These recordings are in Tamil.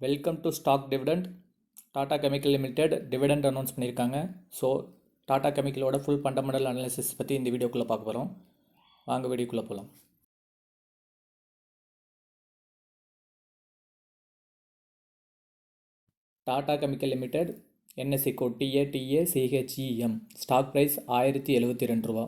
Welcome to stock dividend. Tata chemical limited dividend announce பண்ணியிருக்காங்க. ஸோ டாடா கெமிக்கலோட ஃபுல் ஃபண்டமெண்டல் அனாலிசிஸ் பற்றி இந்த வீடியோக்குள்ளே பார்க்க போகிறோம். வாங்க வீடியோக்குள்ளே போகலாம். Tata chemical limited NSE code TATACHEM. Stock price 1072 ரூபா.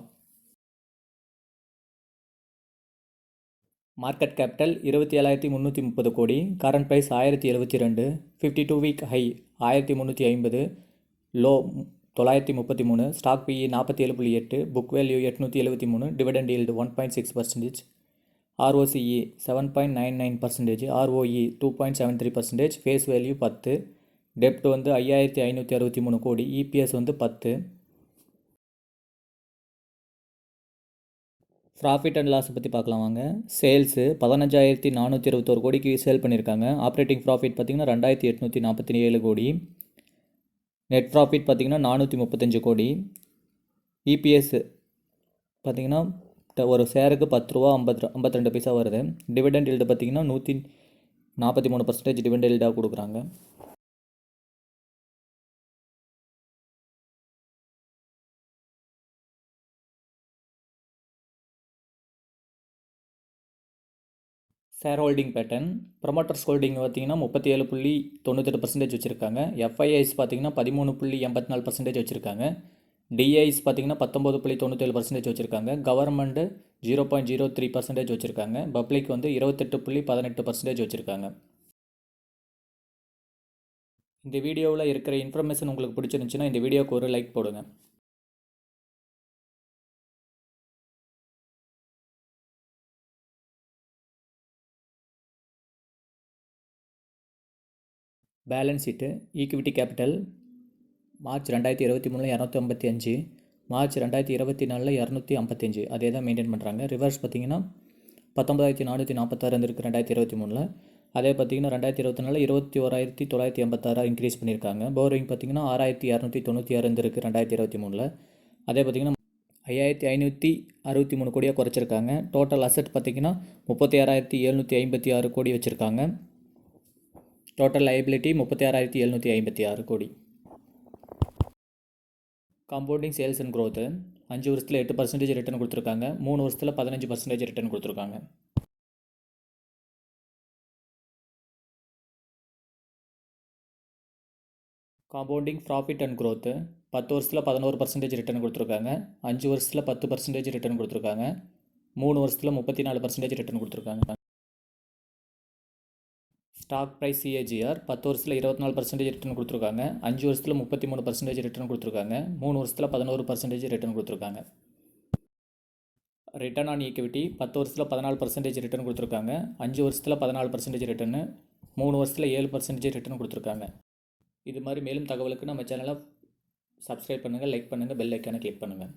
மார்க்கெட் கேபிட்டல் 27,330 கோடி. Current price 1072. 52 week high 1350, low 933. Stock PE 47.8, book value 873, dividend yield 1.6%, ROCE 7.99%, ROE 2.73%, face value 10, டெப்ட் 5563 கோடி, EPS 10. ப்ராஃபிட் அண்ட் லாஸை பற்றி பார்க்கலாம் வாங்க. சேல்ஸு 15,421 கோடிக்கு சேல் பண்ணியிருக்காங்க. ஆப்ரேட்டிங் ப்ராஃபிட் பார்த்திங்கன்னா 2,847 கோடி. நெட் ப்ராஃபிட் பார்த்திங்கன்னா 435 கோடி. EPS பார்த்திங்கன்னா ஒரு ஷேருக்கு 10 ரூபா 52 பைசா வருது. டிவிடெண்ட் ஈல்டு பார்த்திங்கன்னா 143% டிவிடெண்ட் ஈல்டாக கொடுக்குறாங்க. Share holding pattern. Promoters holding பார்த்திங்கன்னா 37.98% வச்சுருக்காங்க. FIIs பார்த்திங்கன்னா 13.84% வச்சுருக்காங்க. DIs பார்த்திங்கன்னா 19.97% வச்சுருக்காங்க. கவர்மெண்ட்டு 0.03% வச்சுருக்காங்க. பப்ளிக் 28.18% வச்சுருக்காங்க. இந்த வீடியோவில் இருக்கிற இன்ஃபர்மேஷன் உங்களுக்கு பிடிச்சிருந்துச்சுன்னா இந்த வீடியோவுக்கு ஒரு லைக் போடுங்க. Balance sheet. Equity capital March 2023 255, March 2024 255, அதே தான் மெயின்டைன் பண்ணுறாங்க. ரிவர்ஸ் பார்த்திங்கன்னா 19,446 இருந்திருக்கு 2023. அதே பார்த்திங்கன்னா 2024 21,986 இன்க்ரீஸ் பண்ணியிருக்காங்க. போரிங் பார்த்திங்கன்னா 6,296 இருந்திருக்கு 2023. அதே பார்த்திங்கன்னா 5,563 கோடியாக குறைச்சிருக்காங்க. டோட்டல் அசெட் பார்த்திங்கன்னா 36,756 கோடி வச்சுருக்காங்க. டோட்டல் லைபிலிட்டி 36,756 கோடி. காம்பவுண்டிங் சேல்ஸ் அண்ட் க்ரோத்து 5 வருஷத்தில் 8% ரிட்டர்ன் கொடுத்துருக்காங்க. 3 வருஷத்தில் 15% ரிட்டர்ன் கொடுத்துருக்காங்க. காம்பவுண்டிங் ப்ராஃபிட் அண்ட் க்ரோத்து 10 வருஷத்தில் 11% ரிட்டர்ன் கொடுத்துருக்காங்க. 5 வருஷத்தில் 10% ரிட்டர்ன் கொடுத்துருக்காங்க. 3 வருஷத்தில் 34% ரிட்டர்ன் கொடுத்துருக்காங்க. ஸ்டாக் ப்ரைஸ் CAGR 10 வருஷத்தில் 24% ரிட்டர்ன் கொடுத்துருக்காங்க. 5 வருஷத்தில் 33% ரிட்டர்ன் கொடுத்துருக்காங்க. 3 வருஷத்தில் 11% ரிட்டர்ன் கொடுத்துருக்காங்க. ரிட்டர்ன் ஆன் ஈக்விட்டி 10 வருஷத்தில் 14% ரிட்டர்ன் கொடுத்துருக்காங்க. 5 வருஷத்தில் 14% ரிட்டர்னு, 3 வருஷத்தில் 7% ரிட்டர்ன் கொடுத்துருக்காங்க. இது மாதிரி மேலும் தகவலுக்கு நம்ம சேனலை சப்ஸ்கிரைப் பண்ணுங்கள், லைக் பண்ணுங்கள், பெல் ஐக்கானை கிளிக் பண்ணுங்கள்.